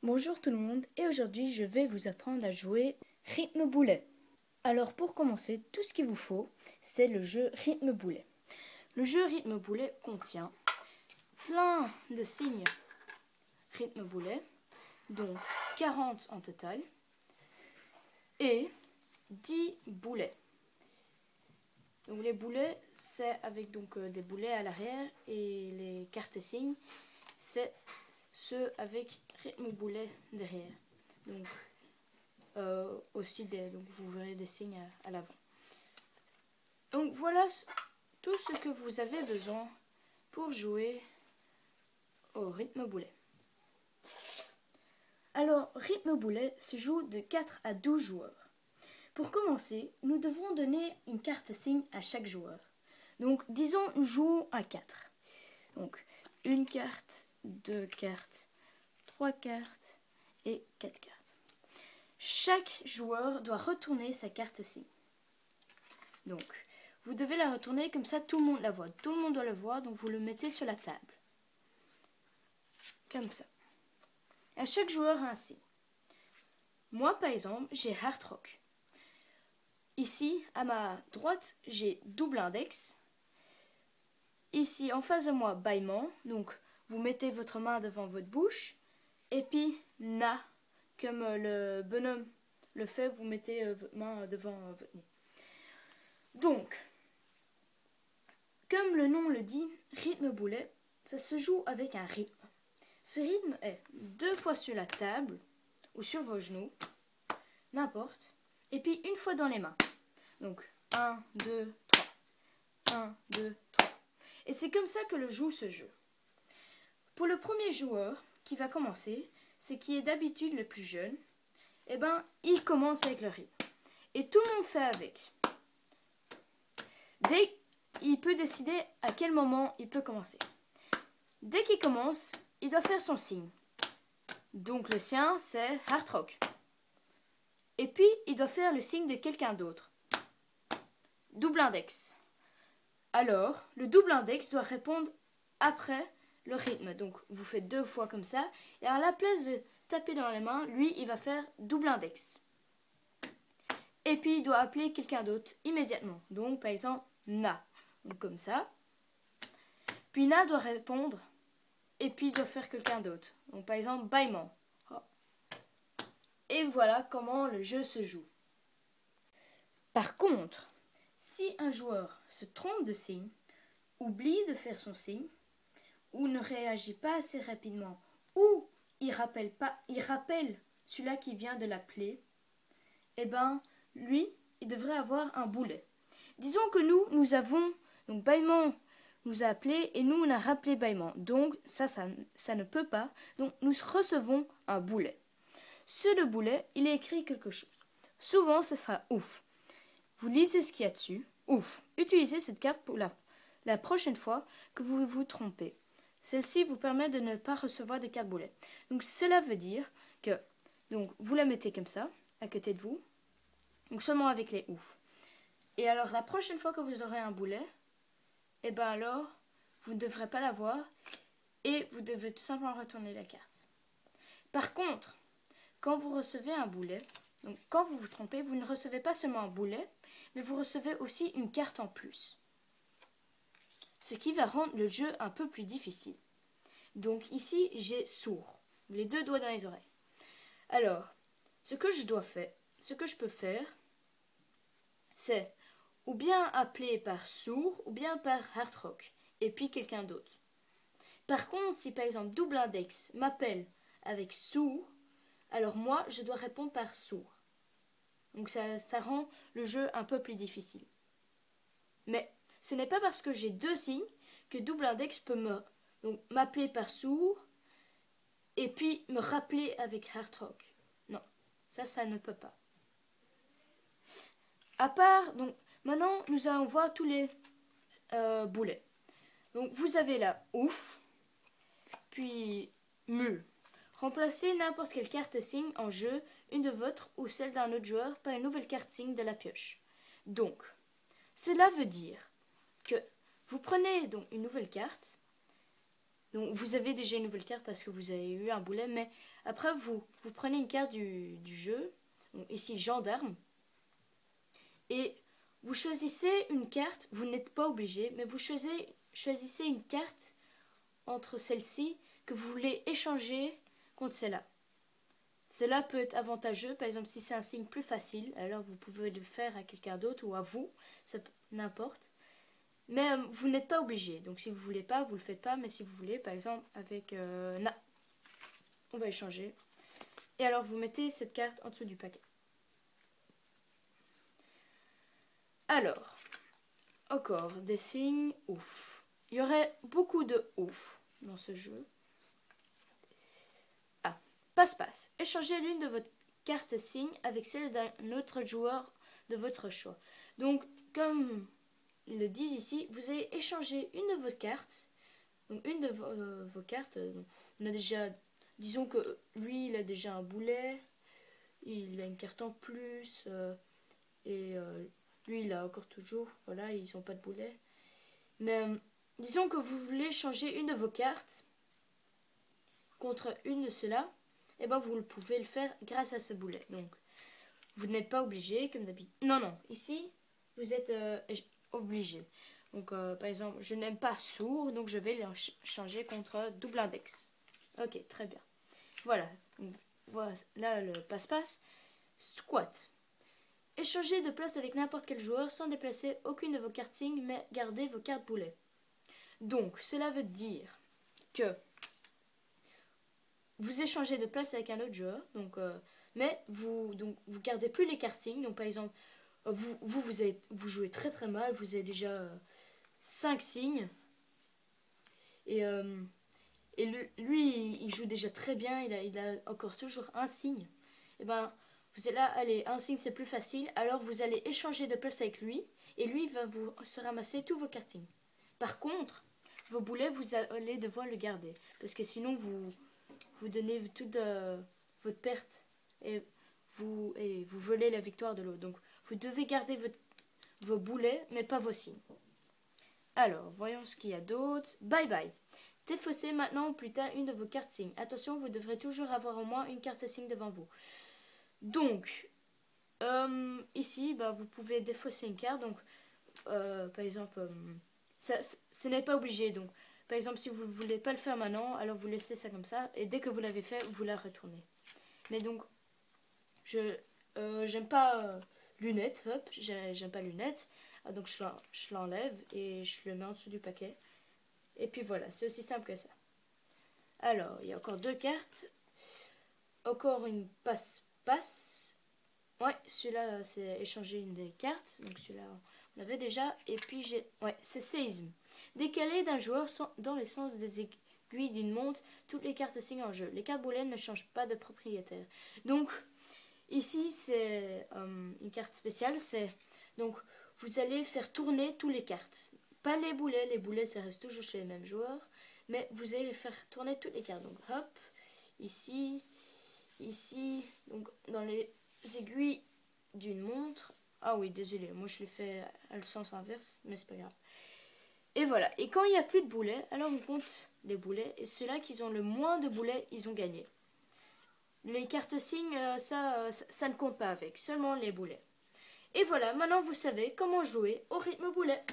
Bonjour tout le monde et aujourd'hui je vais vous apprendre à jouer Rythme Boulet. Alors pour commencer, tout ce qu'il vous faut, c'est le jeu Rythme Boulet. Le jeu Rythme Boulet contient plein de signes Rythme Boulet, dont 40 en total, et 10 boulets. Donc les boulets, c'est avec des boulets à l'arrière et les cartes signes, c'est ceux avec rythme boulet derrière. Donc donc vous verrez des signes à l'avant. Donc voilà tout ce que vous avez besoin pour jouer au rythme boulet. Alors, rythme boulet se joue de 4 à 12 joueurs. Pour commencer, nous devons donner une carte signe à chaque joueur. Donc, disons, nous jouons à 4. Donc, une carte, 2 cartes, 3 cartes et 4 cartes. Chaque joueur doit retourner sa carte signe. Donc, vous devez la retourner comme ça, tout le monde la voit. Tout le monde doit le voir, donc vous le mettez sur la table. Comme ça. À chaque joueur a un signe. Moi, par exemple, j'ai Hard Rock. Ici, à ma droite, j'ai double index. Ici, en face de moi, bâillement. Donc, vous mettez votre main devant votre bouche. Et puis, Na, comme le bonhomme le fait, vous mettez votre main devant votre nez. Donc, comme le nom le dit, rythme boulet, ça se joue avec un rythme. Ce rythme est 2 fois sur la table ou sur vos genoux, n'importe, et puis une fois dans les mains. Donc 1, 2, 3. 1, 2, 3. Et c'est comme ça que le jeu se joue. Pour le premier joueur qui va commencer, ce qui est d'habitude le plus jeune, eh ben, il commence avec le rythme. Et tout le monde fait avec. Il peut décider à quel moment il peut commencer. Dès qu'il commence, il doit faire son signe. Donc le sien, c'est Hard Rock. Et puis, il doit faire le signe de quelqu'un d'autre. Double index. Alors, le double index doit répondre après le rythme. Donc, vous faites 2 fois comme ça. Et à la place de taper dans les mains, lui, il va faire double index. Et puis, il doit appeler quelqu'un d'autre immédiatement. Donc, par exemple, Na. Donc, comme ça. Puis, Na doit répondre. Et puis, il doit faire quelqu'un d'autre. Donc, par exemple, bâillement. Et voilà comment le jeu se joue. Par contre, si un joueur se trompe de signe, oublie de faire son signe, ou ne réagit pas assez rapidement, ou il rappelle celui-là qui vient de l'appeler, eh ben, lui, il devrait avoir un boulet. Disons que nous avons, donc bâillement nous a appelé et nous on a rappelé bâillement. Donc ça ne peut pas. Donc nous recevons un boulet. Sur le boulet, il est écrit quelque chose. Souvent, ce sera ouf. Vous lisez ce qu'il y a dessus. Ouf. Utilisez cette carte pour la prochaine fois que vous vous trompez. Celle-ci vous permet de ne pas recevoir de carte boulet. Donc cela veut dire que vous la mettez comme ça, à côté de vous. Donc seulement avec les ouf. Et alors la prochaine fois que vous aurez un boulet, eh ben alors, vous ne devrez pas l'avoir et vous devez tout simplement retourner la carte. Par contre, quand vous recevez un boulet, donc quand vous vous trompez, vous ne recevez pas seulement un boulet, mais vous recevez aussi une carte en plus. Ce qui va rendre le jeu un peu plus difficile. Donc ici, j'ai sourd, les 2 doigts dans les oreilles. Alors, ce que je peux faire, c'est ou bien appeler par sourd, ou bien par hard rock, et puis quelqu'un d'autre. Par contre, si par exemple double index m'appelle avec sourd, alors moi, je dois répondre par sourd. Donc ça rend le jeu un peu plus difficile. Mais ce n'est pas parce que j'ai 2 signes que double index peut m'appeler par sourd et puis me rappeler avec hard rock. Non, ça ne peut pas. À part, donc maintenant nous allons voir tous les boulets. Donc vous avez là ouf, puis mu. Remplacez n'importe quelle carte signe en jeu, une de votre ou celle d'un autre joueur, par une nouvelle carte signe de la pioche. Donc, cela veut dire que vous prenez une nouvelle carte. Donc, vous avez déjà une nouvelle carte parce que vous avez eu un boulet, mais Après, vous prenez une carte du jeu, donc ici gendarme, et vous choisissez une carte, vous n'êtes pas obligé, mais vous choisissez une carte entre celle-ci que vous voulez échanger contre celle-là. Cela peut être avantageux, par exemple si c'est un signe plus facile, alors vous pouvez le faire à quelqu'un d'autre ou à vous, n'importe. Mais vous n'êtes pas obligé, donc si vous voulez pas, vous le faites pas, mais si vous voulez, par exemple avec Na, on va échanger. Et alors vous mettez cette carte en dessous du paquet. Alors, encore des signes ouf. Il y aurait beaucoup de ouf dans ce jeu. Ah, passe-passe. Échangez l'une de votre carte signe avec celle d'un autre joueur de votre choix. Donc, comme ils le disent ici, vous allez échanger une de vos cartes. Donc, une de vos cartes, on a déjà, disons que lui, il a déjà un boulet, il a une carte en plus, et lui, il a encore toujours, voilà, ils n'ont pas de boulet. Mais disons que vous voulez changer une de vos cartes contre une de ceux-là, et ben vous pouvez le faire grâce à ce boulet. Donc, vous n'êtes pas obligé, comme d'habitude. Non, non, ici, vous êtes obligé. Donc, par exemple, je n'aime pas sourd, donc je vais le changer contre double index. Ok, très bien. Voilà. Donc, voilà là, le passe-passe. Squat. Échangez de place avec n'importe quel joueur sans déplacer aucune de vos cartes signes, mais gardez vos cartes boulets. Donc, cela veut dire que vous échangez de place avec un autre joueur, donc, mais vous gardez plus les cartes signes. Donc, par exemple, vous jouez très très mal, vous avez déjà 5 signes. Et lui, il joue déjà très bien, il a encore toujours un signe. Et ben, vous êtes là, allez, un signe c'est plus facile, alors vous allez échanger de place avec lui, et lui va vous se ramasser tous vos kartings. Par contre, vos boulets, vous allez devoir le garder, parce que sinon vous donnez toute votre perte, et vous volez la victoire de l'autre. Donc vous devez garder vos boulets, mais pas vos signes. Alors, voyons ce qu'il y a d'autre. Bye bye. Défaussez maintenant ou plus tard une de vos cartes signes. Attention, vous devrez toujours avoir au moins une carte signe devant vous. Donc, ici, bah, vous pouvez défausser une carte. Donc, par exemple, ce n'est pas obligé. Donc, par exemple, si vous ne voulez pas le faire maintenant, alors vous laissez ça comme ça. Et dès que vous l'avez fait, vous la retournez. Mais donc, j'aime pas lunettes. Hop, j'aime pas lunettes. Donc, je l'enlève et je le mets en dessous du paquet. Et puis voilà, c'est aussi simple que ça. Alors, il y a encore 2 cartes. Encore une passe-passe. Ouais, celui-là, c'est échanger une des cartes. Donc celui-là, on l'avait déjà. Et puis j'ai... Ouais, c'est séisme. Décalé d'un joueur dans les sens des aiguilles d'une montre, toutes les cartes signes en jeu. Les cartes boulets ne changent pas de propriétaire. Donc, ici, c'est une carte spéciale. C'est... Donc, vous allez faire tourner toutes les cartes. Pas les boulets ça reste toujours chez les mêmes joueurs, mais vous allez faire tourner toutes les cartes. Donc hop, ici, donc dans les aiguilles d'une montre. Ah oui, désolé, moi je l'ai fait à le sens inverse, mais c'est pas grave. Et voilà, et quand il n'y a plus de boulets, alors on compte les boulets, et ceux-là qui ont le moins de boulets, ils ont gagné. Les cartes signes, ça ne compte pas avec, seulement les boulets. Et voilà, maintenant vous savez comment jouer au rythme boulet.